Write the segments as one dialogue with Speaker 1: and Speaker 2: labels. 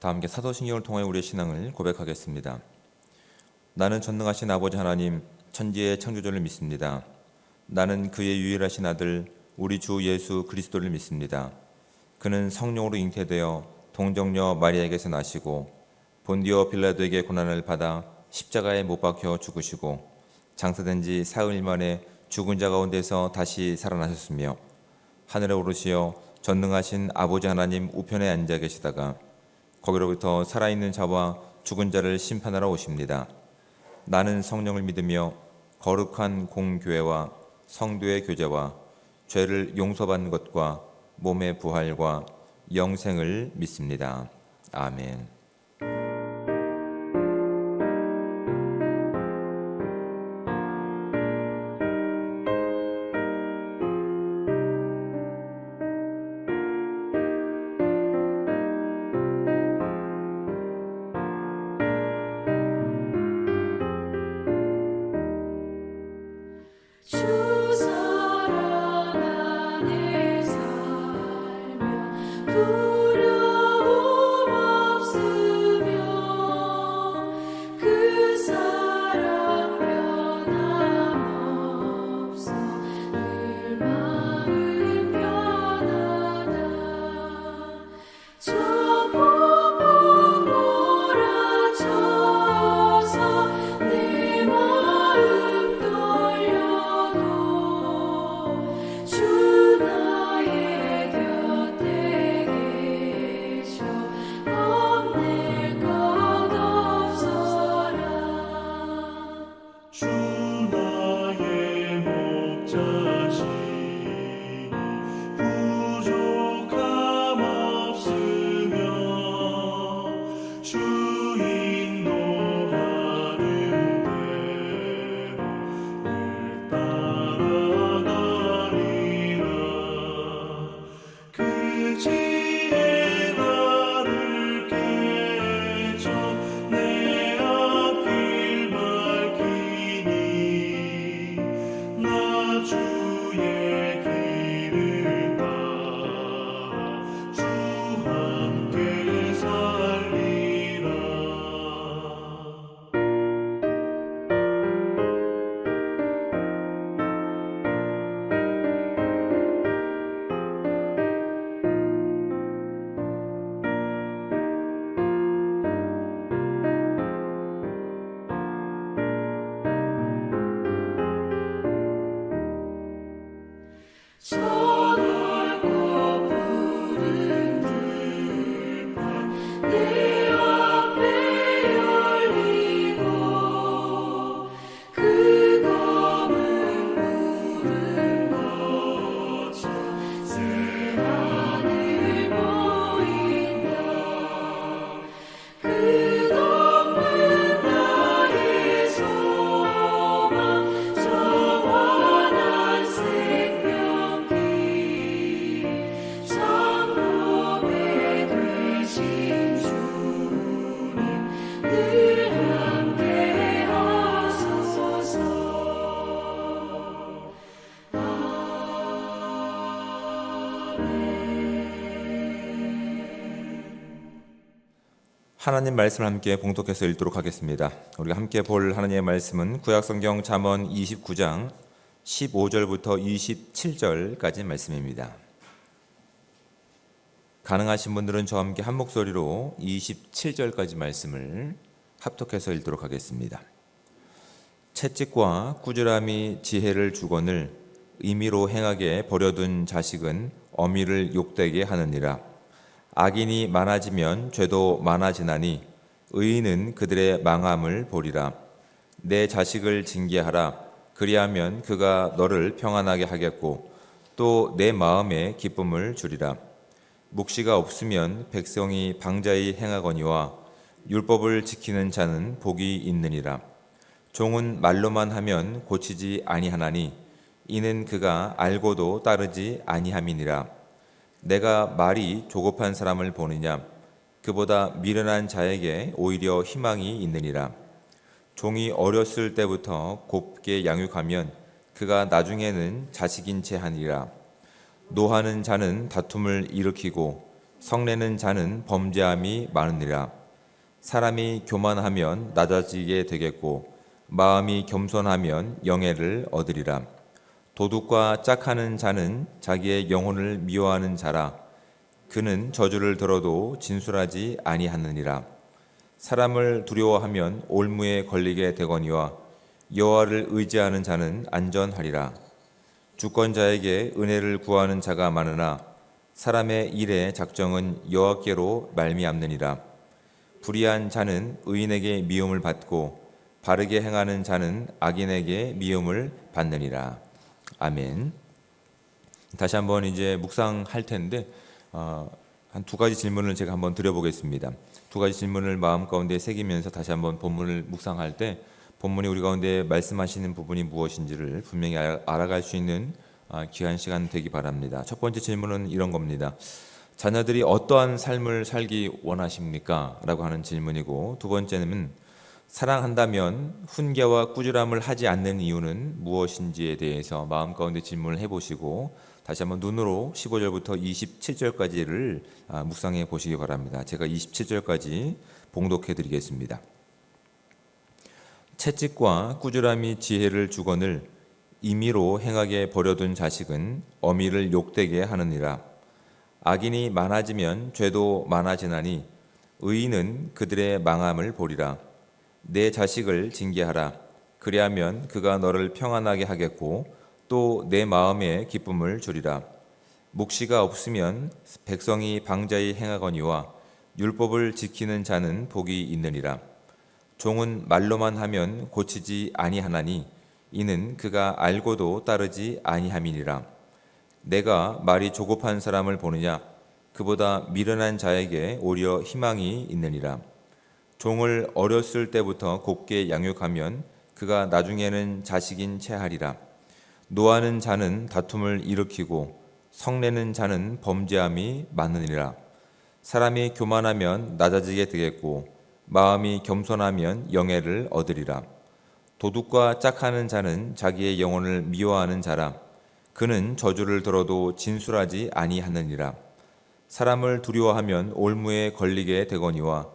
Speaker 1: 다 함께 사도신경을 통해 우리의 신앙을 고백하겠습니다. 나는 전능하신 아버지 하나님, 천지의 창조주를 믿습니다. 나는 그의 유일하신 아들 우리 주 예수 그리스도를 믿습니다. 그는 성령으로 잉태되어 동정녀 마리아에게서 나시고 본디오 빌라도에게 고난을 받아 십자가에 못 박혀 죽으시고 장사된 지 사흘 만에 죽은 자 가운데서 다시 살아나셨으며 하늘에 오르시어 전능하신 아버지 하나님 우편에 앉아 계시다가 거기로부터 살아있는 자와 죽은 자를 심판하러 오십니다. 나는 성령을 믿으며 거룩한 공교회와 성도의 교제와 죄를 용서받는 것과 몸의 부활과 영생을 믿습니다. 아멘. 하나님 말씀을 함께 봉독해서 읽도록 하겠습니다. 우리가 함께 볼 하나님의 말씀은 구약성경 잠언 29장 15절부터 27절까지 말씀입니다. 가능하신 분들은 저와 함께 한 목소리로 27절까지 말씀을 합독해서 읽도록 하겠습니다. 채찍과 꾸지람이 지혜를 주거늘 의미로 행하게 버려둔 자식은 어미를 욕되게 하느니라. 악인이 많아지면 죄도 많아지나니 의인은 그들의 망함을 보리라. 내 자식을 징계하라. 그리하면 그가 너를 평안하게 하겠고 또 내 마음에 기쁨을 주리라. 묵시가 없으면 백성이 방자히 행하거니와 율법을 지키는 자는 복이 있느니라. 종은 말로만 하면 고치지 아니하나니 이는 그가 알고도 따르지 아니함이니라. 내가 말이 조급한 사람을 보느냐? 그보다 미련한 자에게 오히려 희망이 있느니라. 종이 어렸을 때부터 곱게 양육하면 그가 나중에는 자식인 채 하니라. 노하는 자는 다툼을 일으키고 성내는 자는 범죄함이 많으니라. 사람이 교만하면 낮아지게 되겠고 마음이 겸손하면 영예를 얻으리라. 도둑과 짝하는 자는 자기의 영혼을 미워하는 자라. 그는 저주를 들어도 진술하지 아니하느니라. 사람을 두려워하면 올무에 걸리게 되거니와 여호와를 의지하는 자는 안전하리라. 주권자에게 은혜를 구하는 자가 많으나 사람의 일의 작정은 여호와께로 말미암느니라. 불의한 자는 의인에게 미움을 받고 바르게 행하는 자는 악인에게 미움을 받느니라. 아멘. 다시 한번 이제 묵상할 텐데 한 두 가지 질문을 제가 한번 드려보겠습니다. 두 가지 질문을 마음 가운데 새기면서 다시 한번 본문을 묵상할 때 본문이 우리 가운데 말씀하시는 부분이 무엇인지를 분명히 알아갈 수 있는 귀한 시간 되기 바랍니다. 첫 번째 질문은 이런 겁니다. 자녀들이 어떠한 삶을 살기 원하십니까? 라고 하는 질문이고, 두 번째는 사랑한다면 훈계와 꾸지람을 하지 않는 이유는 무엇인지에 대해서 마음 가운데 질문을 해보시고 다시 한번 눈으로 15절부터 27절까지를 묵상해 보시기 바랍니다. 제가 27절까지 봉독해 드리겠습니다. 채찍과 꾸지람이 지혜를 주거늘 임의로 행하게 버려둔 자식은 어미를 욕되게 하느니라. 악인이 많아지면 죄도 많아지나니 의인은 그들의 망함을 보리라. 내 자식을 징계하라. 그리하면 그가 너를 평안하게 하겠고 또 내 마음에 기쁨을 주리라. 묵시가 없으면 백성이 방자히 행하거니와 율법을 지키는 자는 복이 있느니라. 종은 말로만 하면 고치지 아니하나니 이는 그가 알고도 따르지 아니함이니라. 내가 말이 조급한 사람을 보느냐? 그보다 미련한 자에게 오히려 희망이 있느니라. 종을 어렸을 때부터 곱게 양육하면 그가 나중에는 자식인 채 하리라. 노하는 자는 다툼을 일으키고 성내는 자는 범죄함이 많으니라. 사람이 교만하면 낮아지게 되겠고 마음이 겸손하면 영예를 얻으리라. 도둑과 짝하는 자는 자기의 영혼을 미워하는 자라. 그는 저주를 들어도 진술하지 아니하느니라. 사람을 두려워하면 올무에 걸리게 되거니와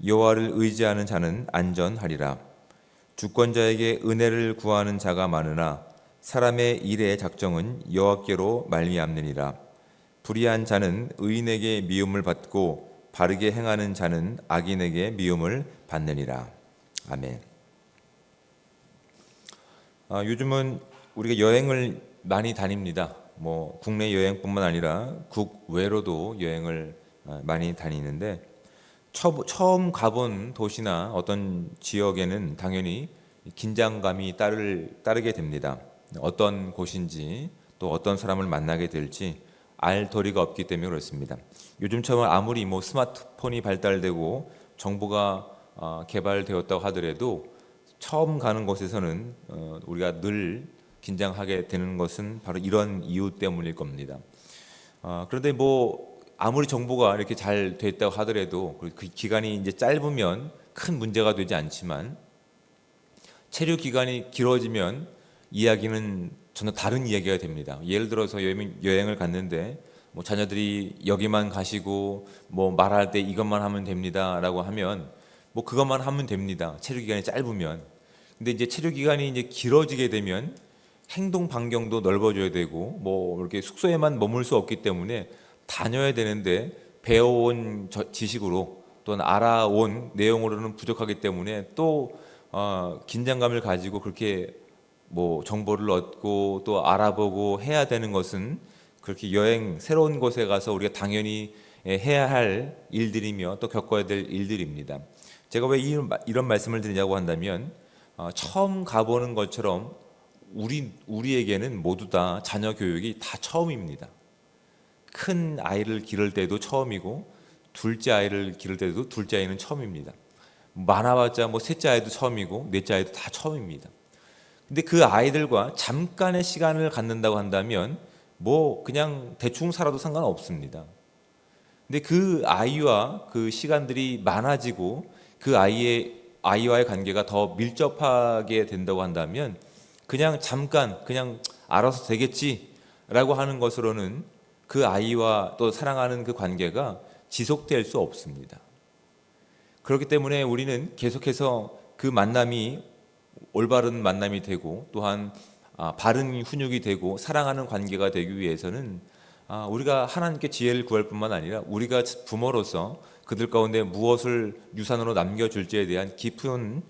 Speaker 1: 여호와를 의지하는 자는 안전하리라. 주권자에게 은혜를 구하는 자가 많으나 사람의 일의 작정은 여호와께로 말미암느니라. 불의한 자는 의인에게 미움을 받고 바르게 행하는 자는 악인에게 미움을 받느니라. 아멘. 요즘은 우리가 여행을 많이 다닙니다. 국내 여행뿐만 아니라 국외로도 여행을 많이 다니는데 처음 가본 도시나 어떤 지역에는 당연히 긴장감이 따르게 됩니다. 어떤 곳인지 또 어떤 사람을 만나게 될지 알 도리가 없기 때문에 그렇습니다. 요즘처럼 아무리 스마트폰이 발달되고 정보가 개발되었다고 하더라도 처음 가는 곳에서는 우리가 늘 긴장하게 되는 것은 바로 이런 이유 때문일 겁니다. 그런데 아무리 정보가 이렇게 잘 됐다고 하더라도 그 기간이 이제 짧으면 큰 문제가 되지 않지만 체류 기간이 길어지면 이야기는 전혀 다른 이야기가 됩니다. 예를 들어서 여행을 갔는데 자녀들이 여기만 가시고 말할 때 이것만 하면 됩니다라고 하면 그것만 하면 됩니다. 체류 기간이 짧으면. 근데 이제 체류 기간이 이제 길어지게 되면 행동 반경도 넓어져야 되고 이렇게 숙소에만 머물 수 없기 때문에 다녀야 되는데 배워온 지식으로 또는 알아온 내용으로는 부족하기 때문에 또 긴장감을 가지고 그렇게 정보를 얻고 또 알아보고 해야 되는 것은 그렇게 새로운 곳에 가서 우리가 당연히 해야 할 일들이며 또 겪어야 될 일들입니다. 제가 왜 이런 말씀을 드리냐고 한다면 처음 가보는 것처럼 우리에게는 모두 다 자녀 교육이 다 처음입니다. 큰 아이를 기를 때도 처음이고 둘째 아이를 기를 때도 둘째 아이는 처음입니다. 많아봤자 셋째 아이도 처음이고 넷째 아이도 다 처음입니다. 근데 그 아이들과 잠깐의 시간을 갖는다고 한다면 그냥 대충 살아도 상관없습니다. 근데 그 아이와 그 시간들이 많아지고 그 아이와의 관계가 더 밀접하게 된다고 한다면 그냥 잠깐 그냥 알아서 되겠지라고 하는 것으로는 그 아이와 또 사랑하는 그 관계가 지속될 수 없습니다. 그렇기 때문에 우리는 계속해서 그 만남이 올바른 만남이 되고 또한 바른 훈육이 되고 사랑하는 관계가 되기 위해서는 우리가 하나님께 지혜를 구할 뿐만 아니라 우리가 부모로서 그들 가운데 무엇을 유산으로 남겨줄지에 대한 깊은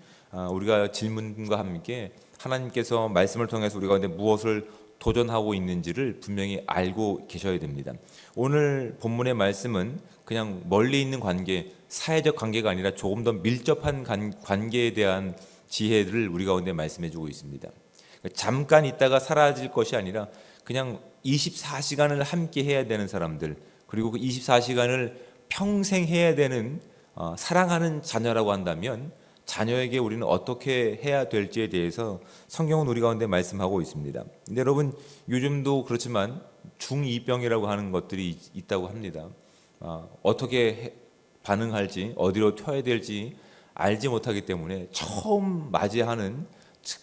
Speaker 1: 우리가 질문과 함께 하나님께서 말씀을 통해서 우리 가운데 무엇을 도전하고 있는지를 분명히 알고 계셔야 됩니다. 오늘 본문의 말씀은 그냥 멀리 있는 관계, 사회적 관계가 아니라 조금 더 밀접한 관계에 대한 지혜를 우리 가운데 말씀해주고 있습니다. 잠깐 있다가 사라질 것이 아니라 그냥 24시간을 함께 해야 되는 사람들, 그리고 그 24시간을 평생 해야 되는 사랑하는 자녀라고 한다면 자녀에게 우리는 어떻게 해야 될지에 대해서 성경은 우리 가운데 말씀하고 있습니다. 근데 여러분, 요즘도 그렇지만 중2병이라고 하는 것들이 있다고 합니다. 어떻게 반응할지, 어디로 튀어야 될지 알지 못하기 때문에 처음 맞이하는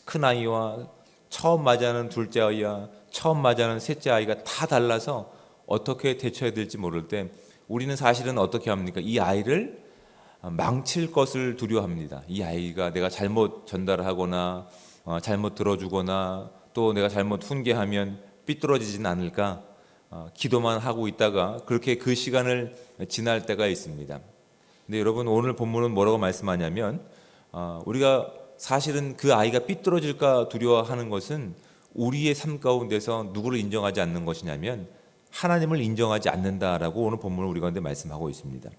Speaker 1: 큰 아이와 처음 맞이하는 둘째 아이와 처음 맞이하는 셋째 아이가 다 달라서 어떻게 대처해야 될지 모를 때 우리는 사실은 어떻게 합니까? 이 아이를 망칠 것을 두려워합니다. 이 아이가 내가 잘못 전달하거나 잘못 들어주거나 또 내가 잘못 훈계하면 삐뚤어지진 않을까 기도만 하고 있다가 그렇게 그 시간을 지날 때가 있습니다. 근데 여러분, 오늘 본문은 뭐라고 말씀하냐면 우리가 사실은 그 아이가 삐뚤어질까 두려워하는 것은 우리의 삶 가운데서 누구를 인정하지 않는 것이냐면 하나님을 인정하지 않는다라고 오늘 본문을 우리 가운데 말씀하고 있습니다.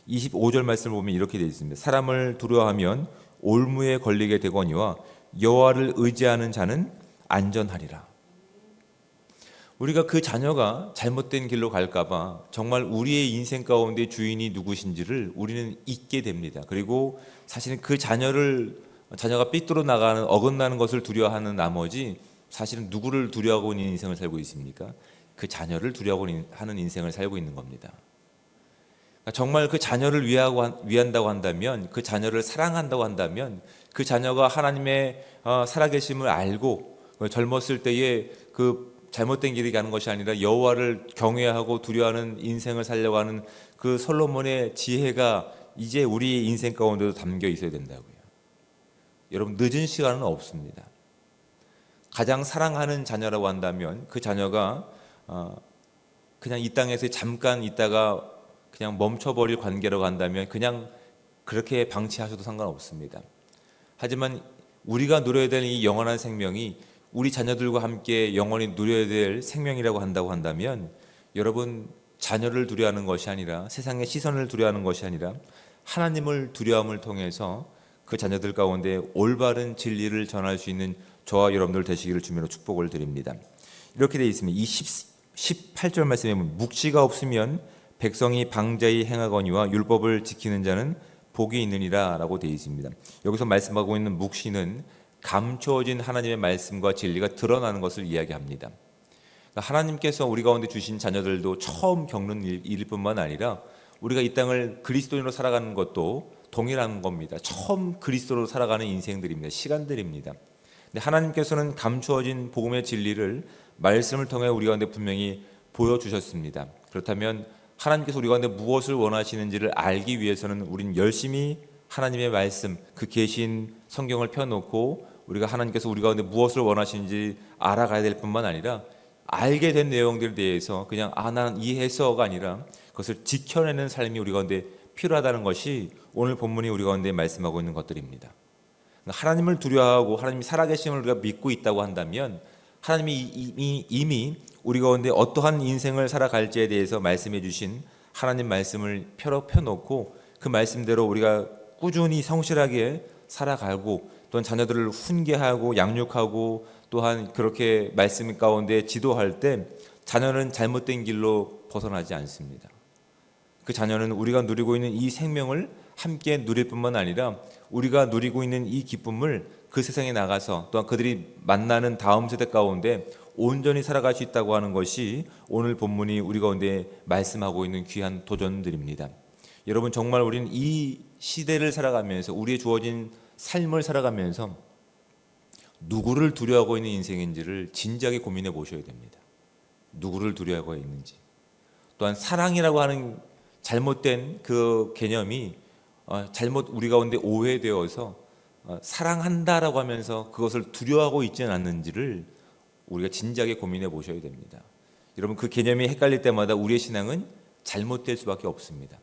Speaker 1: 25절 말씀을 보면 이렇게 되어 있습니다. 사람을 두려워하면 올무에 걸리게 되거니와 여호와를 의지하는 자는 안전하리라. 우리가 그 자녀가 잘못된 길로 갈까봐 정말 우리의 인생 가운데 주인이 누구신지를 우리는 잊게 됩니다. 그리고 사실은 그 자녀가 삐뚤어 나가는 어긋나는 것을 두려워하는 나머지 사실은 누구를 두려워하고 있는 인생을 살고 있습니까? 그 자녀를 두려워하는 인생을 살고 있는 겁니다. 정말 그 자녀를 위한다고 한다면, 그 자녀를 사랑한다고 한다면, 그 자녀가 하나님의 살아계심을 알고 젊었을 때에 그 잘못된 길이 가는 것이 아니라 여호와를 경외하고 두려워하는 인생을 살려고 하는 그 솔로몬의 지혜가 이제 우리의 인생 가운데도 담겨 있어야 된다고요. 여러분, 늦은 시간은 없습니다. 가장 사랑하는 자녀라고 한다면 그 자녀가 그냥 이 땅에서 잠깐 있다가 그냥 멈춰버릴 관계라고 한다면 그냥 그렇게 방치하셔도 상관없습니다. 하지만 우리가 누려야 되는 이 영원한 생명이 우리 자녀들과 함께 영원히 누려야 될 생명이라고 한다고 한다면 여러분, 자녀를 두려워하는 것이 아니라 세상의 시선을 두려워하는 것이 아니라 하나님을 두려움을 통해서 그 자녀들 가운데 올바른 진리를 전할 수 있는 저와 여러분들 되시기를 주님으로 축복을 드립니다. 이렇게 되어 있습니다. 이 18절 말씀에 보면 묵시가 없으면 백성이 방자히 행하거니와 율법을 지키는 자는 복이 있느니라 라고 되어 있습니다. 여기서 말씀하고 있는 묵시는 감추어진 하나님의 말씀과 진리가 드러나는 것을 이야기합니다. 하나님께서 우리 가운데 주신 자녀들도 처음 겪는 일일 뿐만 아니라 우리가 이 땅을 그리스도인으로 살아가는 것도 동일한 겁니다. 처음 그리스도로 살아가는 인생들입니다. 시간들입니다. 근데 하나님께서는 감추어진 복음의 진리를 말씀을 통해 우리 가운데 분명히 보여주셨습니다. 그렇다면 하나님께서 우리 가운데 무엇을 원하시는지를 알기 위해서는 우리는 열심히 하나님의 말씀, 그 계신 성경을 펴놓고 우리가 하나님께서 우리 가운데 무엇을 원하시는지 알아가야 될 뿐만 아니라 알게 된 내용들에 대해서 그냥 나는 이해해서가 아니라 그것을 지켜내는 삶이 우리 가운데 필요하다는 것이 오늘 본문이 우리 가운데 말씀하고 있는 것들입니다. 하나님을 두려워하고 하나님이 살아계심을 우리가 믿고 있다고 한다면 하나님이 이미 우리 가운데 어떠한 인생을 살아갈지에 대해서 말씀해 주신 하나님 말씀을 펴놓고 그 말씀대로 우리가 꾸준히 성실하게 살아가고 또한 자녀들을 훈계하고 양육하고 또한 그렇게 말씀 가운데 지도할 때 자녀는 잘못된 길로 벗어나지 않습니다. 그 자녀는 우리가 누리고 있는 이 생명을 함께 누릴 뿐만 아니라 우리가 누리고 있는 이 기쁨을 그 세상에 나가서 또한 그들이 만나는 다음 세대 가운데 온전히 살아갈 수 있다고 하는 것이 오늘 본문이 우리 가운데 말씀하고 있는 귀한 도전들입니다. 여러분, 정말 우리는 이 시대를 살아가면서 우리의 주어진 삶을 살아가면서 누구를 두려워하고 있는 인생인지를 진지하게 고민해 보셔야 됩니다. 누구를 두려워하고 있는지. 또한 사랑이라고 하는 잘못된 그 개념이 잘못 우리 가운데 오해되어서 사랑한다라고 하면서 그것을 두려워하고 있지는 않는지를 우리가 진지하게 고민해 보셔야 됩니다. 여러분, 그 개념이 헷갈릴 때마다 우리의 신앙은 잘못될 수밖에 없습니다.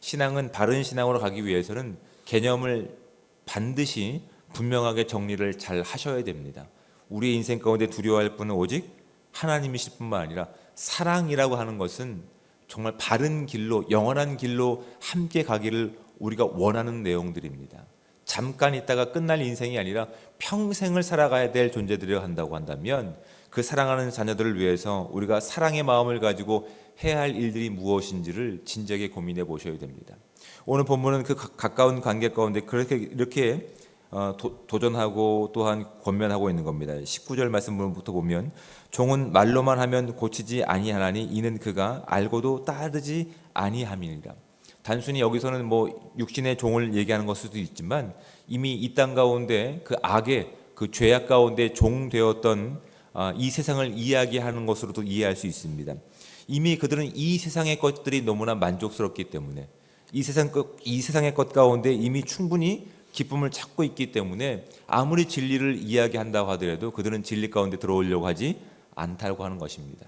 Speaker 1: 신앙은 바른 신앙으로 가기 위해서는 개념을 반드시 분명하게 정리를 잘 하셔야 됩니다. 우리의 인생 가운데 두려워할 분은 오직 하나님이실 뿐만 아니라 사랑이라고 하는 것은 정말 바른 길로, 영원한 길로 함께 가기를 우리가 원하는 내용들입니다. 잠깐 있다가 끝날 인생이 아니라 평생을 살아가야 될 존재들이라 한다고 한다면 그 사랑하는 자녀들을 위해서 우리가 사랑의 마음을 가지고 해야 할 일들이 무엇인지를 진지하게 고민해 보셔야 됩니다. 오늘 본문은 그 가까운 관계 가운데 이렇게 도전하고 또한 권면하고 있는 겁니다. 19절 말씀부터 보면 종은 말로만 하면 고치지 아니하나니 이는 그가 알고도 따르지 아니함이니라. 단순히 여기서는 육신의 종을 얘기하는 것일 수도 있지만 이미 이 땅 가운데 그 악의 그 죄악 가운데 종 되었던 이 세상을 이야기하는 것으로도 이해할 수 있습니다. 이미 그들은 이 세상의 것들이 너무나 만족스럽기 때문에 이 세상의 것 가운데 이미 충분히 기쁨을 찾고 있기 때문에 아무리 진리를 이야기한다고 하더라도 그들은 진리 가운데 들어오려고 하지 않다고 하는 것입니다.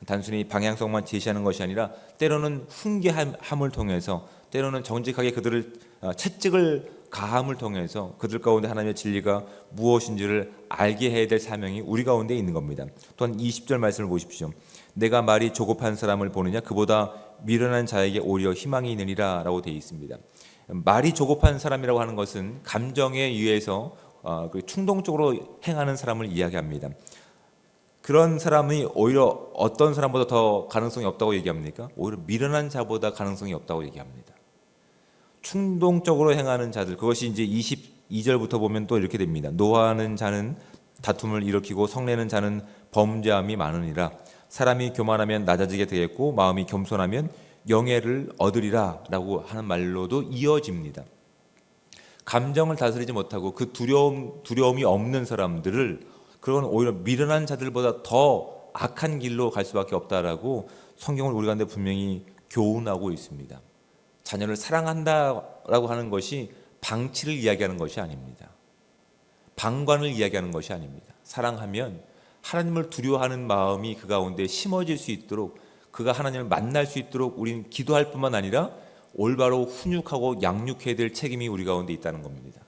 Speaker 1: 단순히 방향성만 제시하는 것이 아니라 때로는 훈계함을 통해서, 때로는 정직하게 그들을 채찍을 가함을 통해서 그들 가운데 하나님의 진리가 무엇인지를 알게 해야 될 사명이 우리 가운데 있는 겁니다. 또한 20절 말씀을 보십시오. 내가 말이 조급한 사람을 보느냐 그보다 미련한 자에게 오히려 희망이 있느니라 라고 되어 있습니다. 말이 조급한 사람이라고 하는 것은 감정에 의해서 충동적으로 행하는 사람을 이야기합니다. 그런 사람이 오히려 어떤 사람보다 더 가능성이 없다고 얘기합니까? 오히려 미련한 자보다 가능성이 없다고 얘기합니다. 충동적으로 행하는 자들, 그것이 이제 22절부터 보면 또 이렇게 됩니다. 노하는 자는 다툼을 일으키고 성내는 자는 범죄함이 많으니라. 사람이 교만하면 낮아지게 되겠고 마음이 겸손하면 영예를 얻으리라 라고 하는 말로도 이어집니다. 감정을 다스리지 못하고 그 두려움이 없는 사람들을, 그건 오히려 미련한 자들보다 더 악한 길로 갈 수밖에 없다라고 성경을 우리 가운데 분명히 교훈하고 있습니다. 자녀를 사랑한다라고 하는 것이 방치를 이야기하는 것이 아닙니다. 방관을 이야기하는 것이 아닙니다. 사랑하면 하나님을 두려워하는 마음이 그 가운데 심어질 수 있도록, 그가 하나님을 만날 수 있도록 우리는 기도할 뿐만 아니라 올바로 훈육하고 양육해야 될 책임이 우리 가운데 있다는 겁니다.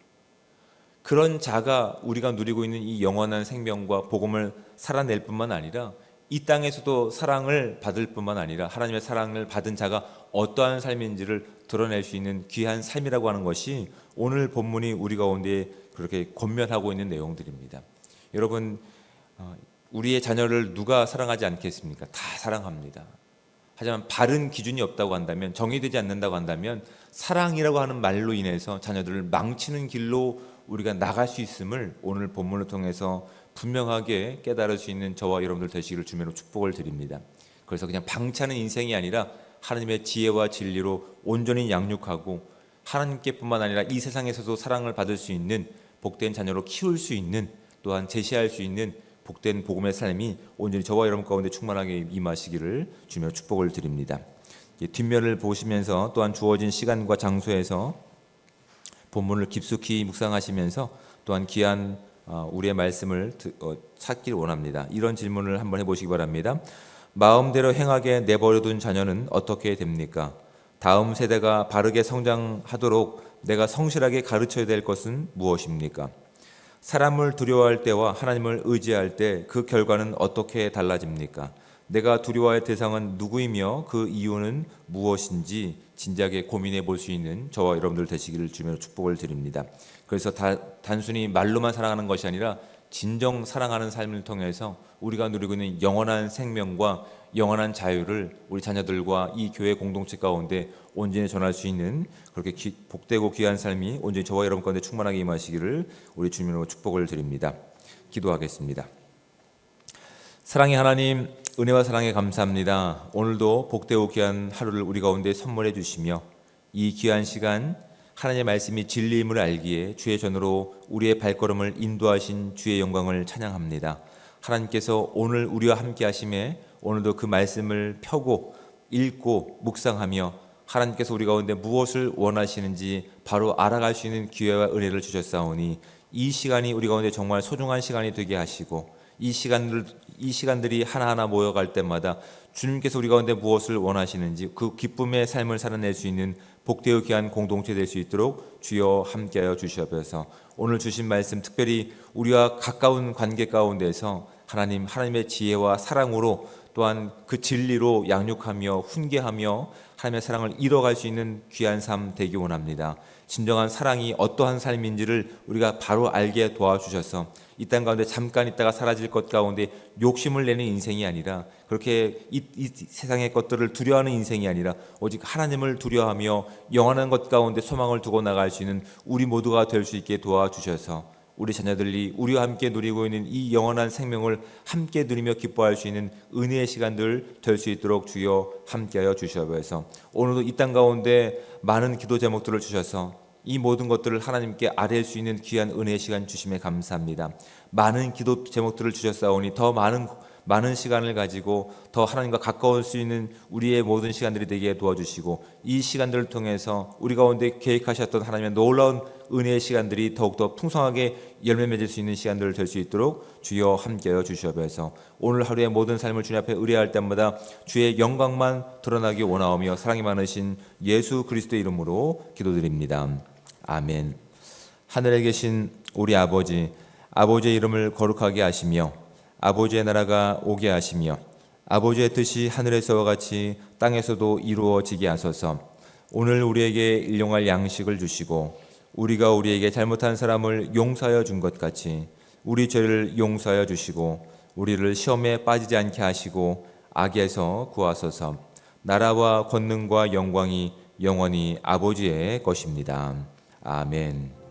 Speaker 1: 그런 자가 우리가 누리고 있는 이 영원한 생명과 복음을 살아낼 뿐만 아니라 이 땅에서도 사랑을 받을 뿐만 아니라 하나님의 사랑을 받은 자가 어떠한 삶인지를 드러낼 수 있는 귀한 삶이라고 하는 것이 오늘 본문이 우리 가운데 그렇게 권면하고 있는 내용들입니다. 여러분, 우리의 자녀를 누가 사랑하지 않겠습니까? 다 사랑합니다. 하지만 바른 기준이 없다고 한다면, 정의되지 않는다고 한다면 사랑이라고 하는 말로 인해서 자녀들을 망치는 길로 우리가 나갈 수 있음을 오늘 본문을 통해서 분명하게 깨달을 수 있는 저와 여러분들 되시기를 주님으로 축복을 드립니다. 그래서 그냥 방치하는 인생이 아니라 하나님의 지혜와 진리로 온전히 양육하고 하나님께뿐만 아니라 이 세상에서도 사랑을 받을 수 있는 복된 자녀로 키울 수 있는, 또한 제시할 수 있는 복된 복음의 삶이 온전히 저와 여러분 가운데 충만하게 임하시기를 주며 축복을 드립니다. 뒷면을 보시면서 또한 주어진 시간과 장소에서 본문을 깊숙이 묵상하시면서 또한 귀한 우리의 말씀을 찾기를 원합니다. 이런 질문을 한번 해보시기 바랍니다. 마음대로 행하게 내버려둔 자녀는 어떻게 됩니까? 다음 세대가 바르게 성장하도록 내가 성실하게 가르쳐야 될 것은 무엇입니까? 사람을 두려워할 때와 하나님을 의지할 때 그 결과는 어떻게 달라집니까? 내가 두려워할 대상은 누구이며 그 이유는 무엇인지 진지하게 고민해 볼 수 있는 저와 여러분들 되시기를 주며 축복을 드립니다. 그래서 단순히 말로만 사랑하는 것이 아니라 진정 사랑하는 삶을 통해서 우리가 누리고 있는 영원한 생명과 영원한 자유를 우리 자녀들과 이 교회 공동체 가운데 온전히 전할 수 있는 그렇게 복되고 귀한 삶이 온전히 저와 여러분 가운데 충만하게 임하시기를 우리 주님으로 축복을 드립니다. 기도하겠습니다. 사랑의 하나님, 은혜와 사랑에 감사합니다. 오늘도 복되고 귀한 하루를 우리 가운데 선물해 주시며 이 귀한 시간 하나님의 말씀이 진리임을 알기에 주의 전으로 우리의 발걸음을 인도하신 주의 영광을 찬양합니다. 하나님께서 오늘 우리와 함께 하심에 오늘도 그 말씀을 펴고 읽고 묵상하며 하나님께서 우리 가운데 무엇을 원하시는지 바로 알아갈 수 있는 기회와 은혜를 주셨사오니 이 시간이 우리 가운데 정말 소중한 시간이 되게 하시고 이 시간들이 하나하나 모여갈 때마다 주님께서 우리 가운데 무엇을 원하시는지 그 기쁨의 삶을 살아낼 수 있는 복되어 귀한 공동체 될 수 있도록 주여 함께하여 주시옵소서. 오늘 주신 말씀 특별히 우리와 가까운 관계 가운데서 하나님의 지혜와 사랑으로 또한 그 진리로 양육하며 훈계하며 하나님의 사랑을 이뤄갈 수 있는 귀한 삶 되기 원합니다. 진정한 사랑이 어떠한 삶인지를 우리가 바로 알게 도와주셔서 이 땅 가운데 잠깐 있다가 사라질 것 가운데 욕심을 내는 인생이 아니라 그렇게 이 세상의 것들을 두려워하는 인생이 아니라 오직 하나님을 두려워하며 영원한 것 가운데 소망을 두고 나갈 수 있는 우리 모두가 될 수 있게 도와주셔서 우리 자녀들이 우리와 함께 누리고 있는 이 영원한 생명을 함께 누리며 기뻐할 수 있는 은혜의 시간들 될 수 있도록 주여 함께하여 주시옵소서. 오늘도 이 땅 가운데 많은 기도 제목들을 주셔서 이 모든 것들을 하나님께 아뢰할 수 있는 귀한 은혜의 시간 주심에 감사합니다. 많은 기도 제목들을 주셨사오니 더 많은 시간을 가지고 더 하나님과 가까울 수 있는 우리의 모든 시간들이 되게 도와주시고 이 시간들을 통해서 우리 가운데 계획하셨던 하나님의 놀라운 은혜의 시간들이 더욱더 풍성하게 열매 맺을 수 있는 시간들 될 수 있도록 주여 함께하여 주시옵소서. 오늘 하루의 모든 삶을 주님 앞에 의뢰할 때마다 주의 영광만 드러나기 원하오며 사랑이 많으신 예수 그리스도의 이름으로 기도드립니다. 아멘. 하늘에 계신 우리 아버지의 이름을 거룩하게 하시며 아버지의 나라가 오게 하시며 아버지의 뜻이 하늘에서와 같이 땅에서도 이루어지게 하소서. 오늘 우리에게 일용할 양식을 주시고 우리가 우리에게 잘못한 사람을 용서하여 준 것 같이 우리 죄를 용서하여 주시고 우리를 시험에 빠지지 않게 하시고 악에서 구하소서. 나라와 권능과 영광이 영원히 아버지의 것입니다. 아멘.